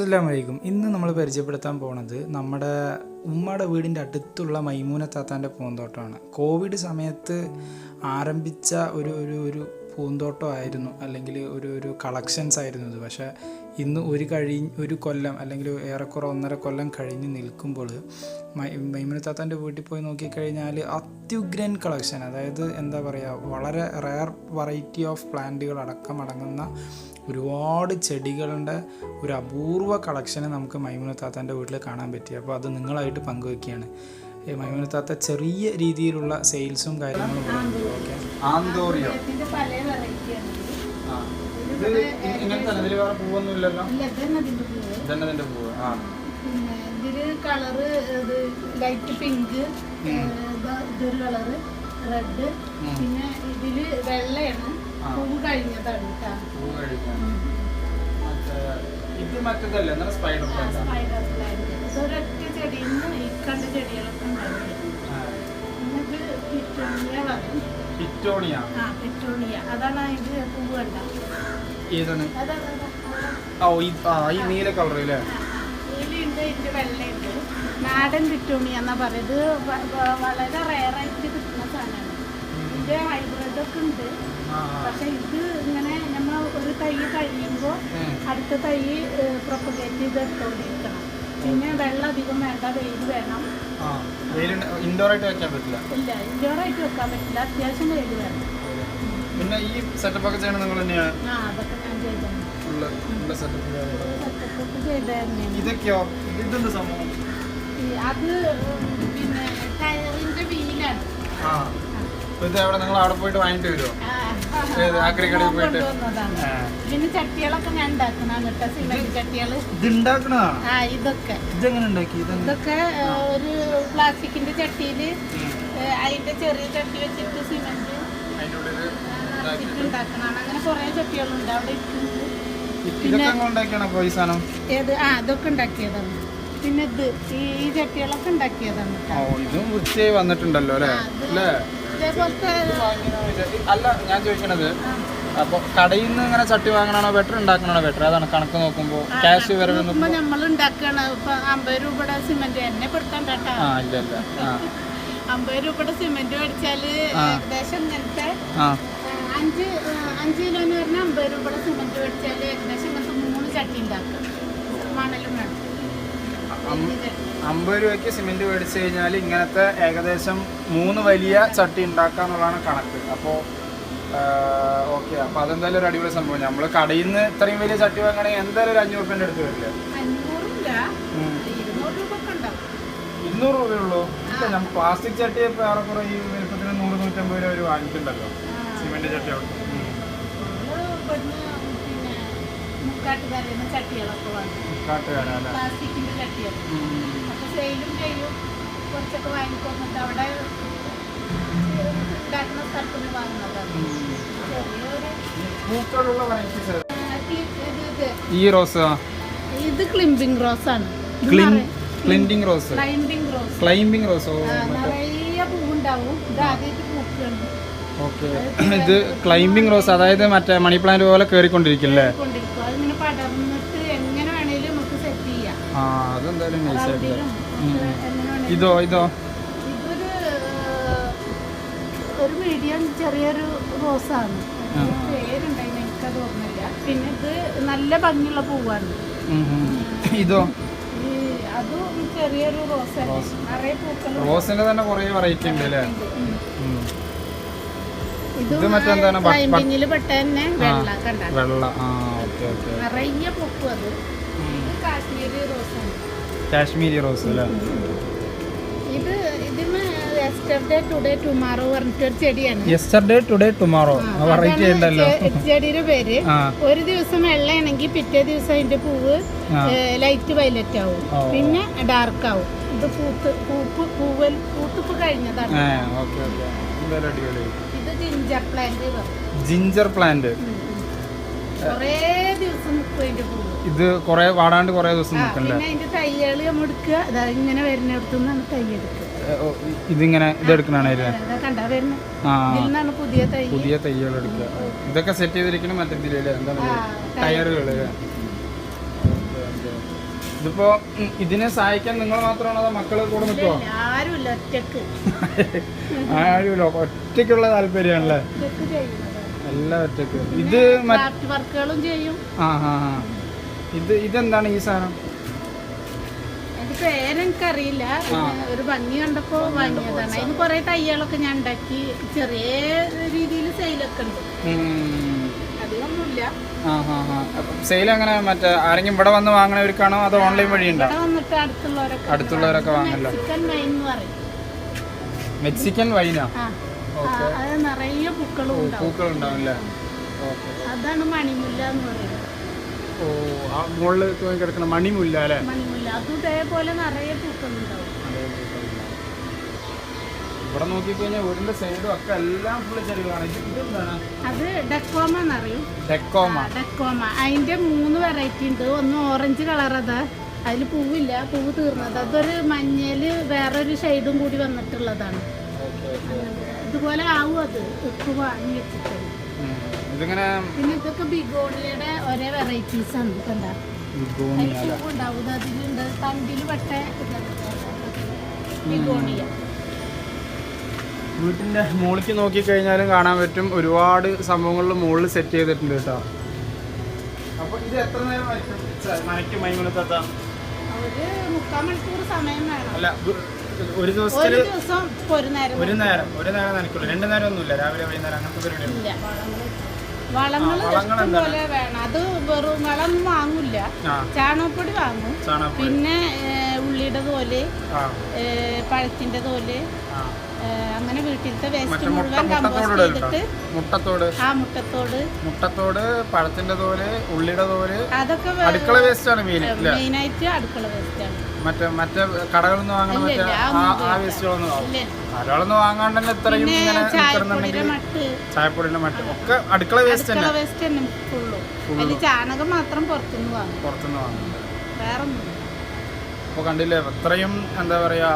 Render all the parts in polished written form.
അസ്സലാമു അലൈക്കും. ഇന്ന് നമ്മൾ പരിചയപ്പെടുത്താൻ പോണത് നമ്മുടെ ഉമ്മയുടെ വീടിൻ്റെ അടുത്തുള്ള മൈമൂന താത്താൻ്റെ പൂന്തോട്ടമാണ്. കോവിഡ് സമയത്ത് ആരംഭിച്ച ഒരു പൂന്തോട്ടമായിരുന്നു, അല്ലെങ്കിൽ ഒരു കളക്ഷൻസ് ആയിരുന്നു ഇത്. പക്ഷേ ഇന്ന് ഒരു കൊല്ലം അല്ലെങ്കിൽ ഏറെക്കുറെ 1.5 കൊല്ലം കഴിഞ്ഞ് നിൽക്കുമ്പോൾ മൈമൂന താത്താൻ്റെ വീട്ടിൽ പോയി നോക്കിക്കഴിഞ്ഞാൽ അത്യുഗ്രൻ കളക്ഷൻ, അതായത് എന്താ പറയുക, വളരെ റെയർ വെറൈറ്റി ഓഫ് പ്ലാന്റുകൾ അടക്കം അടങ്ങുന്ന ഒരുപാട് ചെടികളുടെ ഒരു അപൂർവ കളക്ഷന് നമുക്ക് മൈമൂന താത്താൻ്റെ വീട്ടിൽ കാണാൻ പറ്റി. അപ്പോൾ അത് നിങ്ങളായിട്ട് പങ്കുവെക്കുകയാണ്. മൈമൂന താത്ത ചെറിയ രീതിയിലുള്ള സെയിൽസും കാര്യങ്ങളും ഓക്കെ. ആന്തോറിയോ ഇങ്ങനത്തെ വേറെ പൂവൊന്നുമില്ലല്ലോ. ഇതന്നെ പൂവ്. ആ, ഇതില് കളറ് ലൈറ്റ് പിങ്ക്, ഇതൊരു കളറ് റെഡ്, പിന്നെ ഇതില് വെള്ളയാണ്. പൂവ് കഴിഞ്ഞതാണ് കേട്ടോ. ഇത് മറ്റേതല്ലേ സ്പൈഡർ പ്ലാന്റ്. ഇതൊരൊറ്റ ചെടിയിൽ നിന്ന് ഈ കണ്ട ചെടികളൊക്കെ പിറ്റോണിയ. പിറ്റോണിയ അതാണ് ഇത് പൂവ് കണ്ട. ഏതാണ്? ഈ നീല കളർ അല്ലേ? നീലുണ്ട്, ഇതിന്റെ വെള്ളയുണ്ട്. നാടൻ പിറ്റോണിയ എന്നാ പറയുന്നത്. വളരെ റെയറായിട്ട് കിട്ടുന്ന സാധനമാണ്. ഇതിന്റെ ഹൈബ്രിഡ് ഒക്കെ ഉണ്ട്. പക്ഷെ ഇത് ഇങ്ങനെ നമ്മൾ ഒരു തൈ കഴിയുമ്പോൾ അടുത്ത തൈ പ്രൊപ്പഗേറ്റ് ചെയ്ത് എടുത്തോണ്ടിരിക്കണം. പിന്നെ വെള്ളം അധികം വേണ്ട, വെയിൽ വേണം. ഇൻഡോറായിട്ട് വെക്കാൻ പറ്റില്ല. ഇല്ല, ഇൻഡോറായിട്ട് വെക്കാൻ പറ്റില്ല, അത്യാവശ്യം വെയിൽ വേണം. പിന്നെ ഈ സെറ്റപ്പ് ഒക്കെ ചെയ്യണം നിങ്ങൾ തന്നെയാണ്? അതൊക്കെ ഞാൻ ചെയ്തിട്ടുണ്ട്. സെറ്റപ്പ് ചെയ്തായിരുന്നു. ഇതൊക്കെയോ? ഇതെന്താ സംഭവം? അത് പിന്നെ ടയറിന്റെ വീലാണ്. ഇത് എവിടെ നിങ്ങൾ അവിടെ പോയിട്ട് വാങ്ങിട്ട് വരുമോ? പോയിട്ട് പിന്നെ ചട്ടികളൊക്കെ ഞാൻ ഉണ്ടാക്കണാണ് കേട്ടോ, സിമെന്റ് ചട്ടികള്. ഇതൊക്കെ ഇതെങ്ങനെ ഉണ്ടാക്കി? ഇതൊക്കെ ഒരു പ്ലാസ്റ്റിക്കിന്റെ ചട്ടിയില് അതിന്റെ ചെറിയ ചട്ടി വെച്ചിട്ട് സിമെന്റ് ഉണ്ടാക്കണാണ്. അങ്ങനെ കുറെ ചട്ടികളുണ്ട് അവിടെ ഇതൊക്കെ ഉണ്ടാക്കിയതാണ്. പിന്നെ ഈ ചട്ടികളൊക്കെ ഉണ്ടാക്കിയതാണ്. ഇതും വൃത്തിയായി വന്നിട്ടുണ്ടല്ലോ അല്ലേ? അല്ല, ഞാൻ ചോദിക്കണത്, അപ്പൊ കടയിൽ നിന്ന് ഇങ്ങനെ ചട്ടി വാങ്ങണോ ബെറ്റർ ഉണ്ടാക്കണോ ബെറ്റർ? അതാണ് കണക്ക് നോക്കുമ്പോ ക്യാഷ് വരെ നമ്മൾ ഉണ്ടാക്കണ. ഇപ്പൊ 50 രൂപയുടെ സിമെന്റ് എന്നെ പെടുത്തണ്ട. 50 രൂപയുടെ സിമെന്റ് മേടിച്ചാല് ഏകദേശം ഇങ്ങനത്തെ 5 കിലോന്ന് പറഞ്ഞ 50 രൂപയുടെ സിമെന്റ് മേടിച്ചാല് ഏകദേശം ഇങ്ങനത്തെ 3 ചട്ടി ഉണ്ടാക്കും. മണലും വേണം. 50 രൂപയ്ക്ക് സിമെന്റ് മേടിച്ചു കഴിഞ്ഞാൽ ഇങ്ങനത്തെ ഏകദേശം 3 വലിയ ചട്ടി ഉണ്ടാക്കാന്നുള്ളതാണ് കണക്ക്. അപ്പോൾ ഓക്കെ, അപ്പോൾ അതെന്തായാലും ഒരു അടിപൊളി സംഭവം. നമ്മൾ കടയിൽ നിന്ന് ഇത്രയും വലിയ ചട്ടി വാങ്ങണമെങ്കിൽ എന്തായാലും ഒരു 500 രൂപേൻ്റെ അടുത്ത് വരില്ലേ? 200 രൂപയുള്ളൂ. ഇല്ല, നമ്മൾ പ്ലാസ്റ്റിക് ചട്ടി ഇപ്പോൾ ഏറെക്കുറെ ഈ വലുപ്പത്തിന് 100-150 രൂപ ഒരു വാങ്ങിയിട്ടുണ്ടല്ലോ സിമെന്റ് ചട്ടി. ചട്ടികളൊക്കെ പ്ലാസ്റ്റിക്കിന്റെ ചട്ടികൾ. അപ്പൊ സെയിലും ചെയ്യും. കുറച്ചൊക്കെ വാങ്ങിക്കൊണ്ടിട്ട് അവിടെ ഉണ്ടാക്കുന്ന സ്ഥലത്തുനിന്ന് വാങ്ങുന്നതാണ്. ഈ റോസ്, ഇത് ക്ലിംബിംഗ് റോസ് ആണ്. Climbing rose. നിറയെ പൂവുണ്ടാവും. ഇത് ആദ്യമായിട്ട് പൂക്കുണ്ട്. ഓക്കെ, ഇത് ക്ലൈംബിംഗ് റോസ്, അതായത് മറ്റേ മണി പ്ലാന്റ് പോലെ കയറിക്കൊണ്ടിരിക്കില്ലേ? അതിങ്ങനെ പടർന്നിട്ട് എങ്ങനെ വേണേലും നമുക്ക് സെറ്റ് ചെയ്യാം. അതെന്തായാലും നൈസായിട്ട്. ഇതോ? ഒരു മീഡിയം ചെറിയൊരു റോസാണ്. പേരുണ്ടായിരുന്നു, എനിക്കത് ഓർമ്മയില്ല. പിന്നെ ഇത് നല്ല ഭംഗിയുള്ള പൂവാണ്. ഇതോ? അതും ചെറിയൊരു റോസാണ്. നിറയെ പൂക്കൾ. റോസിന്റെ തന്നെ കുറെ വെറൈറ്റി ഉണ്ട് അല്ലേ? ഇത് മറ്റെന്താണ്? ക്ലൈംബിങ്ങിൽ പെട്ട തന്നെ വെള്ള കണ്ട വെള്ള. നിറയെ പൂക്കും. അത് കാശ്മീരി റോസ് അല്ലേ? ഇത് യെസ്റ്റർഡേ ടുഡേ ടുമാറോ പറഞ്ഞിട്ടൊരു ചെടിയാണ്. യെസ്റ്റർഡേ ടുഡേ ടുമാറോ വെറൈറ്റി ഉണ്ടല്ലോ ചെടിയുടെ പേര്. ഒരു ദിവസം വെള്ളയാണെങ്കിൽ പിറ്റേ ദിവസം അതിന്റെ പൂവ് ലൈറ്റ് വയലറ്റ് ആവും, പിന്നെ ഡാർക്ക് ആവും. ഇത് പൂത്തിപ്പ് കഴിഞ്ഞതാണ്. ഇത് ജിഞ്ചർ പ്ലാന്റ്. കുറേ ദിവസം നിൽക്കും അതിന്റെ പൂവ്. ഇത് കുറെ വാടാണ്ട് കുറെ ദിവസം നിൽക്കണ്ടേ? പിന്നെ അതിന്റെ തയ്യല് നമ്മൾ എടുക്കുക. ഇങ്ങനെ വരുന്നിടത്തുനിന്നാണ് തൈ എടുക്കുക. ഇതിങ്ങനെ ഇതെടുക്കണാണ് പുതിയ തൈകൾ എടുക്കുക. ഇതൊക്കെ സെറ്റ് ചെയ്തിരിക്കണം മറ്റേ എന്താണ് ടയറുകള്. ഇതിപ്പോ ഇതിനെ സഹായിക്കാൻ നിങ്ങൾ മാത്രമാണോ അതോ മക്കള് കൂടെ നിൽക്കുമോ? ആരുമില്ല, ഒറ്റക്ക്. ആരുമില്ല, ഒറ്റയ്ക്കുള്ള താല്പര്യമാണല്ലേ? എല്ലാം ഒറ്റക്ക്. ഇത് വർക്കുകളും ചെയ്യും. ഇതെന്താണ് ഈ സാധനം? എനിക്ക് പേരെനിക്കറിയില്ല, ഒരു ഭംഗി കണ്ടപ്പോ വാങ്ങിയതാണ്. അതിന് കുറെ തയ്യലൊക്കെ ഞാൻ ഉണ്ടാക്കി, ചെറിയ രീതിയിൽ സെയിലൊക്കെ ഉണ്ട്, അധികമൊന്നുമില്ല. സെയിൽ അങ്ങനെ മറ്റേ ആരെങ്കിലും ഇവിടെ വന്ന് വാങ്ങണവർക്കാണോ അതോ ഓൺലൈൻ വഴി ഉണ്ടോ? വന്നിട്ട് അടുത്തുള്ളവരൊക്കെ വാങ്ങല്ലോ. മെക്സിക്കൻ വൈൻ എന്ന് പറയും. മെക്സിക്കൻ വൈനാ? അത് നിറയെ പൂക്കളുണ്ടാവും അല്ലേ? അതാണ് മണിമുല്ല എന്ന് പറയുന്നത്. ഓ, ആ മുകളിൽ കിടക്കുന്ന മണിമുല്ല അല്ലേ? മണിമുല്ല, അത് ഇതേപോലെ നിറയെ പൂക്കളുണ്ടാവും. ഇവിടെ നോക്കിക്കഴിഞ്ഞാൽ വീടിന്റെ സൈഡും ഒക്കെ എല്ലാം ഫുള്ള് ചെടികളാണ്. ഇതെന്താണ്? അത് ഡെക്കോമ എന്നറിയും. ഡെക്കോമ. അതിന്റെ 3 വെറൈറ്റി ഉണ്ട്. ഒന്ന് ഓറഞ്ച് കളർ, അതാ അതിൽ പൂവില്ല, പൂവ് തീർന്നത്. അതൊരു മഞ്ഞയില് വേറൊരു ഷെയ്ഡും കൂടി വന്നിട്ടുള്ളതാണ്. ഇതുപോലെ ആവും, അത് ഉപ്പ് വാങ്ങി വെച്ചിട്ടുണ്ട്. പിന്നെ ഇതൊക്കെ ബിഗോണിയുടെ ഒരേ വെറൈറ്റീസ് ആണ്. കണ്ടാ പൂവുണ്ടാവും, അതിലുണ്ട് തണ്ടില് പെട്ട ബിഗോണിയ. വീട്ടിന്റെ മുകളിലേക്ക് നോക്കിക്കഴിഞ്ഞാലും കാണാൻ പറ്റും ഒരുപാട് സംഭവങ്ങളിൽ മുകളിൽ സെറ്റ് ചെയ്തിട്ടുണ്ട് കേട്ടോ. അപ്പൊ ഇത് എത്ര നേരം നനയ്ക്കും മൈമുനത്താത്ത? ഒരു 3/4 മണിക്കൂർ സമയം വേണം. അല്ല, ഒരു ദിവസത്തിൽ ഒരു നേരം നനയ്ക്കുള്ളൂ, 2 നേരം ഒന്നുമില്ല, രാവിലെ വൈകുന്നേരം അങ്ങനത്തെ പരിപാടിയില്ല. വളങ്ങൾ പോലെ വേണം. അത് വെറും വളമൊന്നും വാങ്ങൂല, ചാണകപ്പൊടി വാങ്ങും. പിന്നെ ഉള്ളിയുടെ തോല്, പഴത്തിന്റെ തോല്, അങ്ങനെ വീട്ടിലത്തെ വേസ്റ്റ് മുഴുവൻ കമ്പോസ്റ്റ് ചെയ്തിട്ട് മുട്ടത്തോട്, പഴത്തിന്റെ തോല്, ഉള്ളിയുടെ തോല്, അതൊക്കെ അടുക്കള വേസ്റ്റ് ആണ് മെയിനായിട്ട്. അടുക്കള വേസ്റ്റ് ആണ്. മറ്റേ കടകളിൽ നിന്ന് വാങ്ങണ ആ വേസ്റ്റുകളൊന്നും കടകളിൽ നിന്ന് വാങ്ങാണ്ട് തന്നെ ഇത്രയും ചായപ്പൊടിയുടെ മട്ട് ഒക്കെ അടുക്കള വേസ്റ്റ് തന്നെ. ചാണകം മാത്രം പുറത്തുനിന്ന് വാങ്ങും, വേറെ. അപ്പോൾ കണ്ടില്ലേ ഇത്രയും എന്താ പറയാ,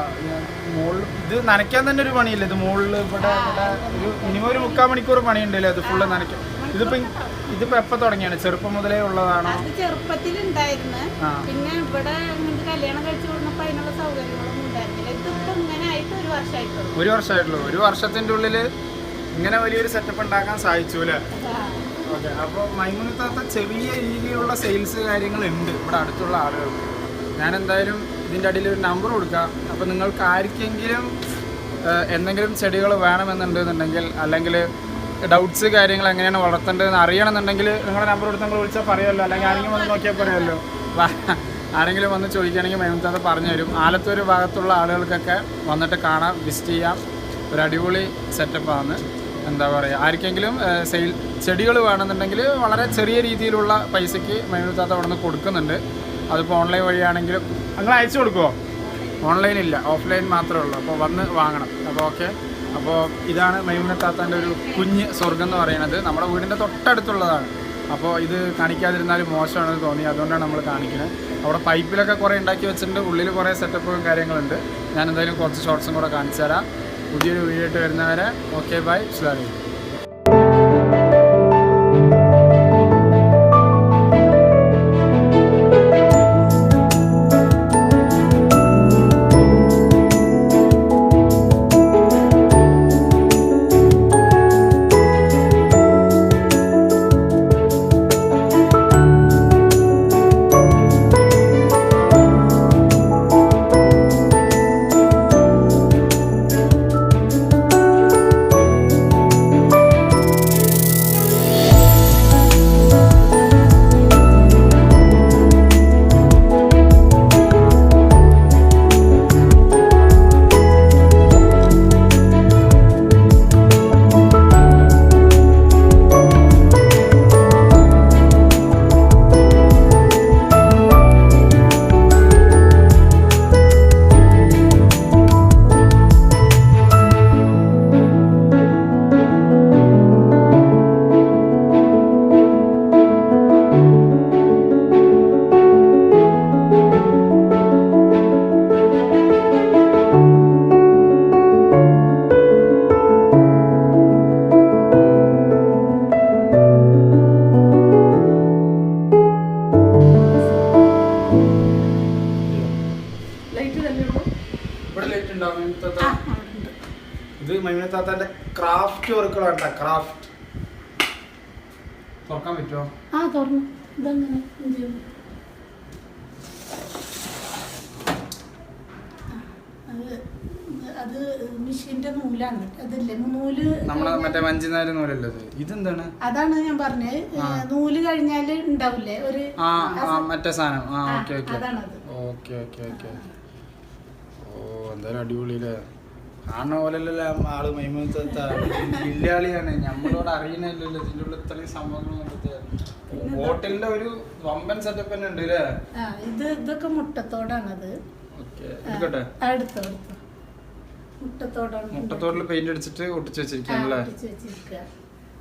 മുകളിൽ ഇത് നനയ്ക്കാൻ തന്നെ ഒരു പണിയില്ല. ഇത് മുകളിൽ ഇവിടെ ഒരു മിനിമം ഒരു 3/4 മണിക്കൂർ പണിയുണ്ടല്ലേ അത് ഫുള്ള് നനയ്ക്കും. ഇതിപ്പോ എപ്പോ തുടങ്ങിയാണ്? ചെറുപ്പം മുതലേ ഉള്ളതാണോ? ചെറുപ്പത്തിലുണ്ടായിരുന്നു. പിന്നെ ഇവിടെ കല്യാണം കഴിച്ചു കൊടുത്തപ്പോ അതിനുള്ള സൗകര്യങ്ങളൊന്നും ഉണ്ടായിരുന്നില്ല. ഇതിപ്പോ ഇങ്ങനെ ആയിട്ട് 1 വർഷമായിട്ടുള്ളൂ. 1 വർഷമായിട്ടുള്ളൂ. 1 വർഷത്തിന്റെ ഉള്ളില് ഇങ്ങനെ വലിയൊരു സെറ്റപ്പ് ഉണ്ടാക്കാൻ സാധിച്ചു അല്ലേ? ഓക്കെ. അപ്പോൾ മൈമുനത്താത്ത ചെറിയ രീതിയിലുള്ള സെയിൽസ് കാര്യങ്ങളുണ്ട് ഇവിടെ അടുത്തുള്ള ആളുകൾക്ക്. ഞാൻ എന്തായാലും ഇതിൻ്റെ അടിയിൽ ഒരു നമ്പർ കൊടുക്കാം. അപ്പോൾ നിങ്ങൾക്ക് ആർക്കെങ്കിലും എന്തെങ്കിലും ചെടികൾ വേണമെന്നുണ്ടെന്നുണ്ടെങ്കിൽ, അല്ലെങ്കിൽ ഡൗട്ട്സ് കാര്യങ്ങൾ എങ്ങനെയാണ് വളർത്തേണ്ടതെന്ന് അറിയണമെന്നുണ്ടെങ്കിൽ നിങ്ങളുടെ നമ്പർ കൊടുത്ത് നിങ്ങൾ വിളിച്ചാൽ പറയുമല്ലോ, അല്ലെങ്കിൽ ആരെങ്കിലും വന്ന് നോക്കിയാൽ പറയുമല്ലോ. ആരെങ്കിലും വന്ന് ചോദിക്കുകയാണെങ്കിൽ മൈമുനത്താത്ത പറഞ്ഞു തരും. ആലത്തൂർ ഭാഗത്തുള്ള ആളുകൾക്കൊക്കെ വന്നിട്ട് കാണാം, വിസിറ്റ് ചെയ്യാം. ഒരു അടിപൊളി സെറ്റപ്പാണ്. എന്താ പറയുക, ആർക്കെങ്കിലും ചെടികൾ വേണമെന്നുണ്ടെങ്കിൽ വളരെ ചെറിയ രീതിയിലുള്ള പൈസയ്ക്ക് മൈമുനത്താത്ത അവിടെ നിന്ന് കൊടുക്കുന്നുണ്ട്. അതിപ്പോൾ ഓൺലൈൻ വഴിയാണെങ്കിലും നിങ്ങൾ അയച്ചു കൊടുക്കുമോ? ഓൺലൈനില്ല, ഓഫ്ലൈൻ മാത്രമേ ഉള്ളൂ. അപ്പോൾ വന്ന് വാങ്ങണം. അപ്പോൾ ഓക്കെ. അപ്പോൾ ഇതാണ് മൈമുനത്താത്താൻ്റെ ഒരു കുഞ്ഞ് സ്വർഗം എന്ന് പറയുന്നത്. നമ്മുടെ വീടിൻ്റെ തൊട്ടടുത്തുള്ളതാണ്. അപ്പോൾ ഇത് കാണിക്കാതിരുന്നാലും മോശമാണെന്ന് തോന്നി, അതുകൊണ്ടാണ് നമ്മൾ കാണിക്കുന്നത്. അവിടെ പൈപ്പിലൊക്കെ കുറേ ഉണ്ടാക്കി വെച്ചിട്ടുണ്ട്, ഉള്ളിൽ കുറേ സെറ്റപ്പും കാര്യങ്ങളുണ്ട്. ഞാൻ എന്തായാലും കുറച്ച് ഷോർട്സും കൂടെ കാണിച്ചു തരാം. പുതിയൊരു വീഡിയോ ആയിട്ട് വരുന്നവരെ ഓക്കെ, ബൈ, അസ്സലാമു അലൈക്കും. ക്രാഫ്റ്റ് വർക്കുകളാണ്. ക്രാഫ്റ്റ് തുറക്കാൻ പറ്റുമോ? ആ തുറന്നു. ഇതെങ്ങനെ ചെയ്യും? അത് മെഷീന്റെ നൂലാണ്. അതില്ലേ നൂല്, നമ്മളെ മറ്റേ മഞ്ചിനാര് നൂലല്ലേ ഇതെന്താണ്? അതാണ് ഞാൻ പറഞ്ഞത്. നൂല് കഴിഞ്ഞാല് ഉണ്ടാവില്ലേ ഒരു മറ്റേ സാധനം. അതാണത്. Okay okay okay. ഓ എന്തായാലും അടിപൊളിയില്ലേ. കാണുന്ന പോലെയല്ല ആള് മൈമൂനത്താത്ത ഇല്ലാളിയാണ്. നമ്മളോട് അറിയണല്ലോ ഇതിൻ്റെ ഉള്ളിൽ ഇത്രയും സംഭവങ്ങൾ. ഹോട്ടലിന്റെ ഒരു വമ്പൻ സെറ്റപ്പ് തന്നെ ഉണ്ട് അല്ലേ? ഇതൊക്കെ മുട്ടത്തോടാണത്. എടുക്കട്ടെ. എടുത്തോ മുട്ടത്തോടാണ്. മുട്ടത്തോടിൽ പെയിന്റ് അടിച്ചിട്ട് ഒട്ടിച്ച് വെച്ചിരിക്കുകയാണല്ലേ?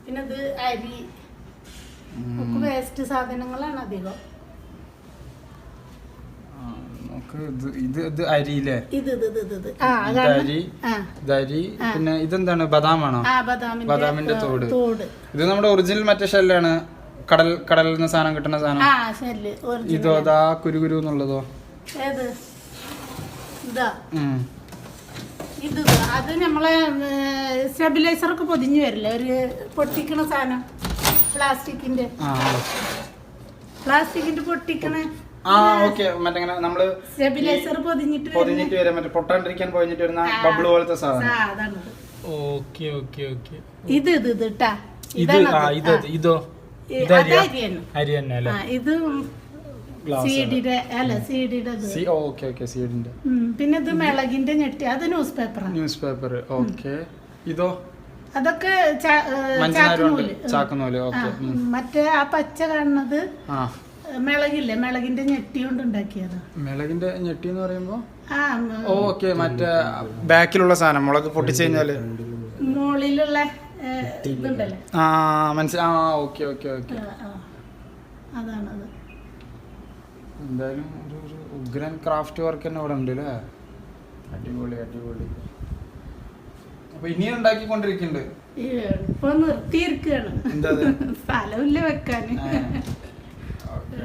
പിന്നെ ഇത് അരി ഒക്കെ വേസ്റ്റ് സാധനങ്ങളാണ് അധികം. ഇത് അരിയില്ലേ? ഇത് അരി. പിന്നെ ഇതെന്താണ്? ബദാമാണോ? ബദാമിന്റെ തോട്. ഇത് നമ്മുടെ ഒറിജിനൽ മറ്റേ ഷെല്ലാണ്. കടലിൽ നിന്ന് സാധനം കിട്ടുന്ന സാധനം. ഇതോ അതാ കുരുകുരു എന്നുള്ളതോ? ഇത് അത് നമ്മളെ സ്റ്റെബിലൈസർ ഒക്കെ പൊതിഞ്ഞു വരില്ലേ, ഒരു പൊട്ടിക്കണ സാധനം. പ്ലാസ്റ്റിക്കിന്റെ പൊട്ടിക്കണ സ്റ്റെബിലൈസർ പൊതിഞ്ഞിട്ട് വരാൻ മറ്റേ പൊട്ടാണ്ടിരിക്കാൻ പൊതിഞ്ഞിട്ട് വരുന്ന ബബിൾ പോലത്തെ സാധനം. ഇത് പിന്നെ ഇത് മിളകിന്റെ ഞെട്ടി. അത് ന്യൂസ് പേപ്പർ. ഇതോ? അതൊക്കെ ചാക്കുന്നൂല്. മറ്റേ ആ പച്ച കാണുന്നത് മിളകില്ലേ, മിളകിന്റെ ഞെട്ടി കൊണ്ട് ഉണ്ടാക്കിയത്. മിളകിന്റെ ഞെട്ടി എന്ന് പറയുമ്പോ ഓക്കെ മറ്റേ ബാക്കിലുള്ള സാധനം. മുളക് പൊട്ടിച്ചു കഴിഞ്ഞാല് മുകളിലുള്ള ഇതുണ്ടല്ലേ? മനസ്സിലായി. Okay okay okay. അതാണത്. എന്തായാലും ഒരു ഉഗ്രൻ ക്രാഫ്റ്റ് വർക്ക് തന്നെ ഇവിടെ ഉണ്ട് അല്ലേ? അടിപൊളി. അപ്പൊ ഇനിയും ഉണ്ടാക്കിക്കൊണ്ടിരിക്കുന്നുണ്ട്. ഇപ്പൊ നിർത്തിയിരിക്കുകയാണ്. എന്താ സ്ഥലമില്ല വെക്കാന്. ഓക്കെ.